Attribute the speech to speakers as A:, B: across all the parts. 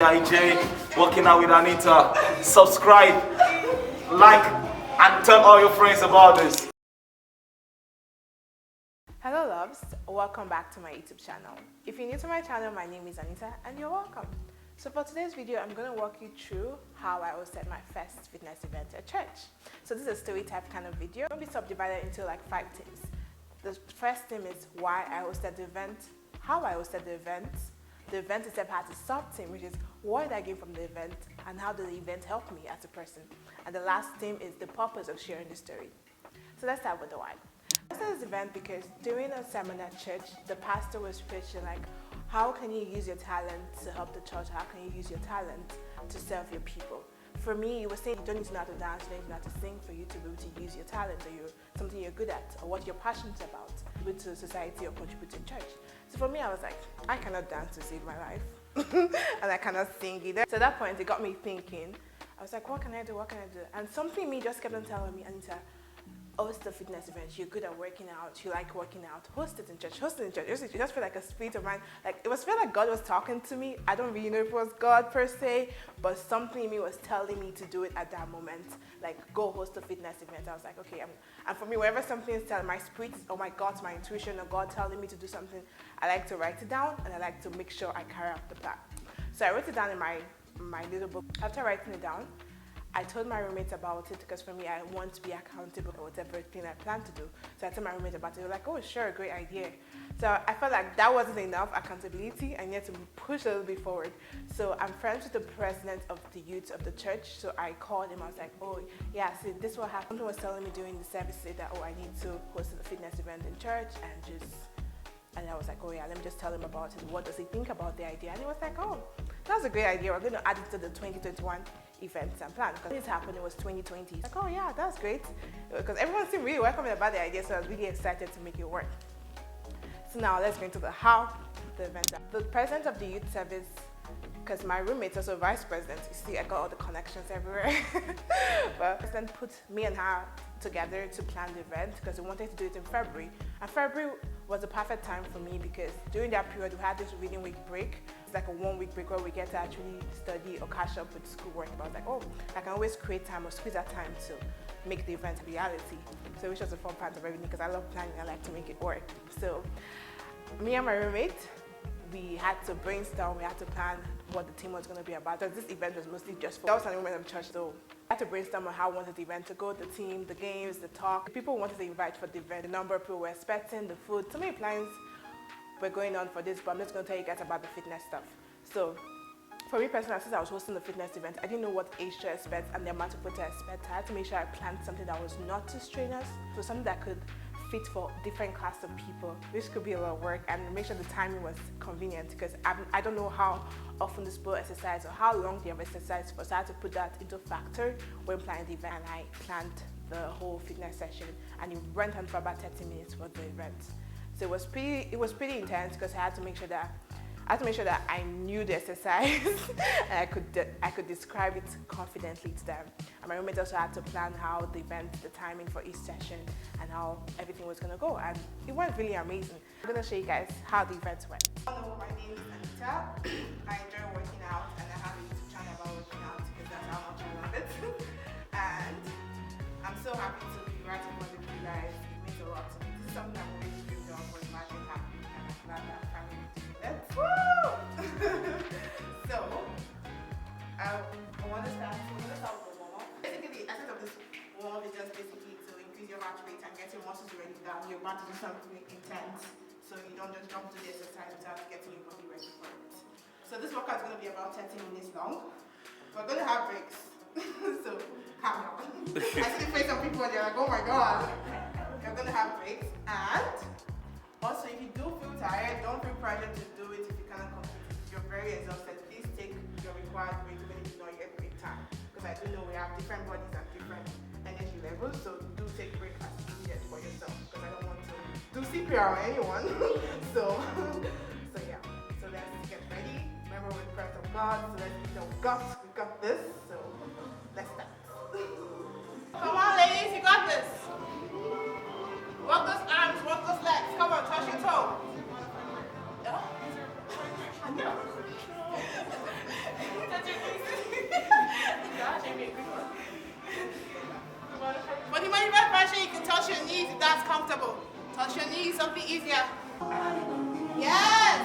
A: IJ, working out with Anita. Subscribe, like, and tell all your friends about this.
B: Hello loves, welcome back to my YouTube channel. If you're new to my channel, my name is Anita and you're welcome. So for today's video, I'm going to walk you through how I hosted my first fitness event at church. So this is a story type kind of video. It will be subdivided into like 5 themes. The first theme is why I hosted the event, how I hosted the event itself has a sub-theme, which is what did I gain from the event and how did the event help me as a person. And the last theme is the purpose of sharing the story. So let's start with the why. I started this event because during a sermon at church, the pastor was preaching like, how can you use your talent to help the church? How can you use your talent to serve your people? For me, it was saying you don't need to know how to dance, you don't need to know how to sing for you to be able to use your talent or something you're good at or what you're passionate about to society or contribute to church. So for me, I was like, I cannot dance to save my life and I cannot sing either. So at that point, it got me thinking. I was like, what can I do? What can I do? And something in me just kept on telling me, Anita, host a fitness event. You're good at working out. You like working out. Host it in church. Host it in church. It just felt like a spirit of mine. Like it felt like God was talking to me. I don't really know if it was God per se, but something in me was telling me to do it at that moment. Like go host a fitness event. I was like, okay. And for me, whenever something is telling my spirit, or my gut, my intuition, or God telling me to do something, I like to write it down and I like to make sure I carry out the plan. So I wrote it down in my little book. After writing it down, I told my roommates about it because for me, I want to be accountable for whatever thing I plan to do. So I told my roommates about it. They were like, oh, sure, great idea. So I felt like that wasn't enough accountability. I needed to push a little bit forward. So I'm friends with the president of the youth of the church. So I called him. I was like, oh, yeah, see, this is what happened. Someone was telling me during the service that, oh, I need to host a fitness event in church and I was like, oh yeah, let me just tell him about it. What does he think about the idea? And he was like, oh, that's a great idea. We're going to add it to the 2021 events and plans. Because this happened, it was 2020. Like, oh yeah, that's great. Because everyone seemed really welcoming about the idea, so I was really excited to make it work. So now let's go into the how the event. The president of the youth service, because my roommate's also vice president. You see, I got all the connections everywhere. But the president put me and her together to plan the event because we wanted to do it in February. And February was the perfect time for me because during that period we had this reading week break. It's like a 1-week break where we get to actually study or catch up with schoolwork. But I was like, oh, I can always create time or squeeze that time to make the event a reality. So which was a fun part of everything because I love planning, I like to make it work. So me and my roommate, we had to brainstorm, we had to plan what the team was going to be about. So this event was mostly just for that was an women of church, so I had to brainstorm on how I wanted the event to go, the team, the games, the talk. The people wanted to invite for the event, the number of people were expecting, the food. So many plans were going on for this, but I'm just going to tell you guys about the fitness stuff. So for me personally, since I was hosting the fitness event, I didn't know what age to expect and the amount of people to expect. I had to make sure I planned something that was not too strenuous, so something that could fit for different class of people, which could be a lot of work, and make sure the timing was convenient because I don't know how often the people exercise or how long they have exercised for, so I had to put that into factor when planning the event. And I planned the whole fitness session and it went on for about 30 minutes for the event. So it was pretty intense because I had to make sure that I knew the exercise and I could describe it confidently to them. And my roommate also had to plan how the event, the timing for each session, and how everything was going to go. And it went really amazing. I'm going to show you guys how the event went. Hello, my name is Anita. I enjoy working out and I have a YouTube channel about working out because that's how much I love it. And I'm so happy to be writing more with you guys. It means a lot to me. This is something I've always dreamed of for imagine happening, and I'm glad that I'm finally doing it. So, I want to start with the warm-up. Basically, the essence of this warm-up is just basically to increase your heart rate and get your muscles ready that you're about to do something intense. So you don't just jump to the exercise without getting your body ready for it. So this workout is going to be about 30 minutes long. We're going to have breaks. So, calm down. I see the face of people and they're like, oh my god. We're going to have breaks. And also, if you do feel tired, don't feel pressure to do it if you cannot complete it. If you're very exhausted, please take your required break when you know you're great time. Because I do know we have different bodies and different energy levels, so do take break as needed for yourself. Because I don't want to do CPR on anyone. so yeah. So let's get ready. Remember, we're the presence of God, so let's be we got this. So let's start. Come on, ladies, you got this. Walk those arms, walk those legs. Come on, touch your toe. I know. Touch your knees, something easier. Yes!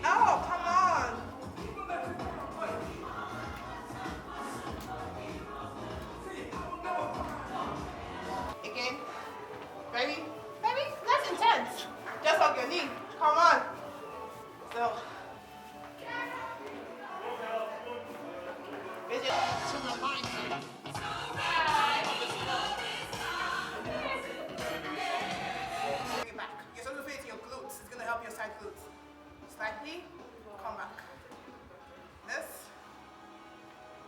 B: Oh, come on! Again. Ready? Ready? That's intense. Just hug your knee. Come on. So. Raise your to the mindset. Bring it back. You're supposed to feel it in your glutes. It's going to help your side glutes. Slightly. Come back. This.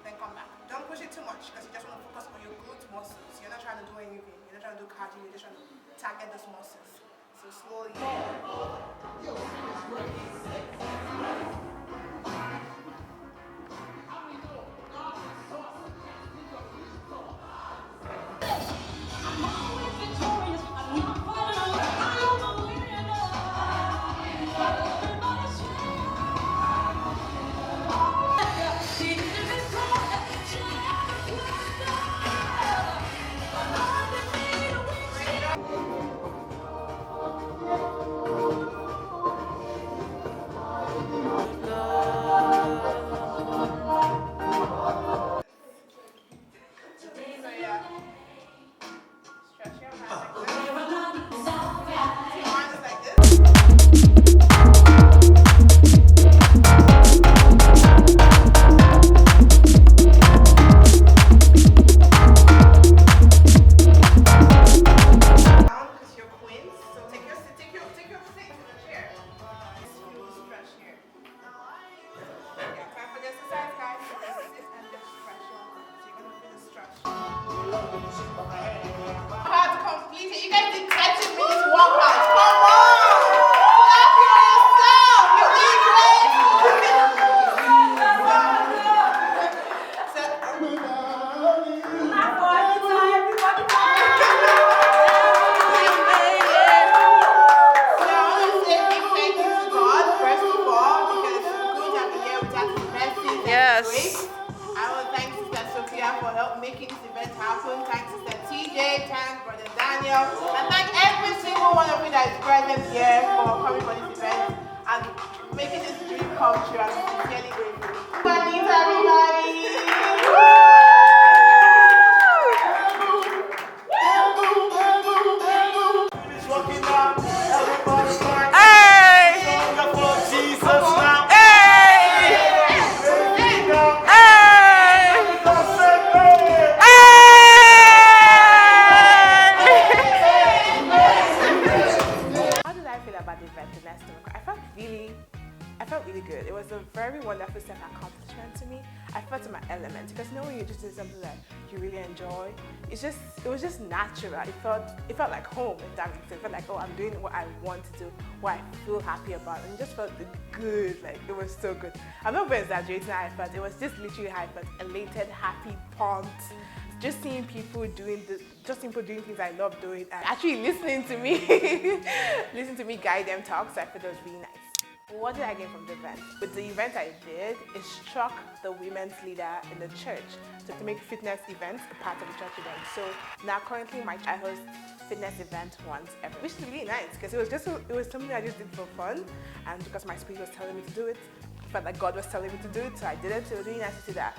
B: Then come back. Don't push it too much because you just want to focus on your glute muscles. You're not trying to do anything. You're not trying to do cardio. You're just trying to target those muscles. So slowly. Making this event happen. Thanks Sister TJ, thanks Brother Daniel, and thank every single one of you that is present here for coming for this event and making this dream come true. I'm sincerely grateful. Good evening, everybody. I felt really good. It was a very wonderful self-accomplishment to me. I felt in my element because when you just do something that you really enjoy, it was just natural. It felt like home, if that makes sense. It felt like, oh, I'm doing what I want to do, what I feel happy about, and it just felt good. Like it was so good. I'm not even exaggerating how I felt. It was just literally how I felt: elated, happy, pumped. Just seeing people doing things I love doing, and actually listening to me guide them talk. So I felt it was really nice. What did I get from the event? With the event I did, it struck the women's leader in the church to make fitness events a part of the church event. So now currently I host fitness events once every, which is really nice because it was something I just did for fun, and because my spirit was telling me to do it, I felt like God was telling me to do it, so I did it. So it was really nice to see that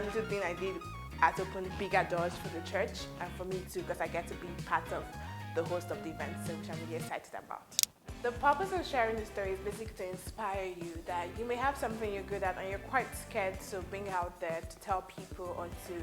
B: little thing I did has opened bigger doors for the church and for me too, because I get to be part of the host of the event, so which I'm really excited about. The purpose of sharing this story is basically to inspire you that you may have something you're good at and you're quite scared to bring out there to tell people or to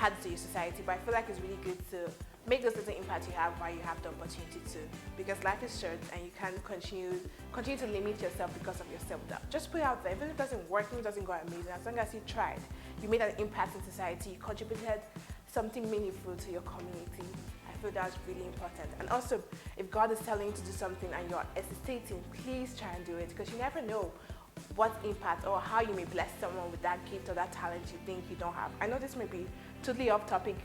B: add to your society, but I feel like it's really good to make those little impact you have while you have the opportunity to, because life is short and you can't continue to limit yourself because of your self-doubt. Just put it out there. Even if it doesn't work, even if it doesn't go amazing, as long as you tried, you made an impact in society, you contributed something meaningful to your community. I feel that's really important. And also, if God is telling you to do something and you're hesitating, please try and do it, because you never know what impact or how you may bless someone with that gift or that talent you think you don't have. I know this may be totally off topic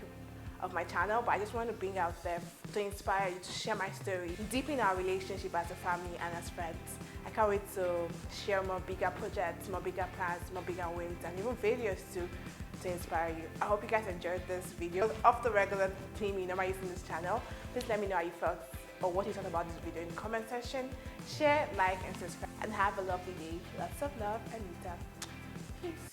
B: of my channel, but I just want to bring out there to inspire you to share my story, deepen our relationship as a family and as friends. I can't wait to share more bigger projects, more bigger plans, more bigger wins, and even failures to inspire you. I hope you guys enjoyed this video. Off the regular theme you normally use in this channel, please let me know how you felt or what you thought about this video in the comment section. Share, like, and subscribe, and have a lovely day. Lots of love, Anita. Peace.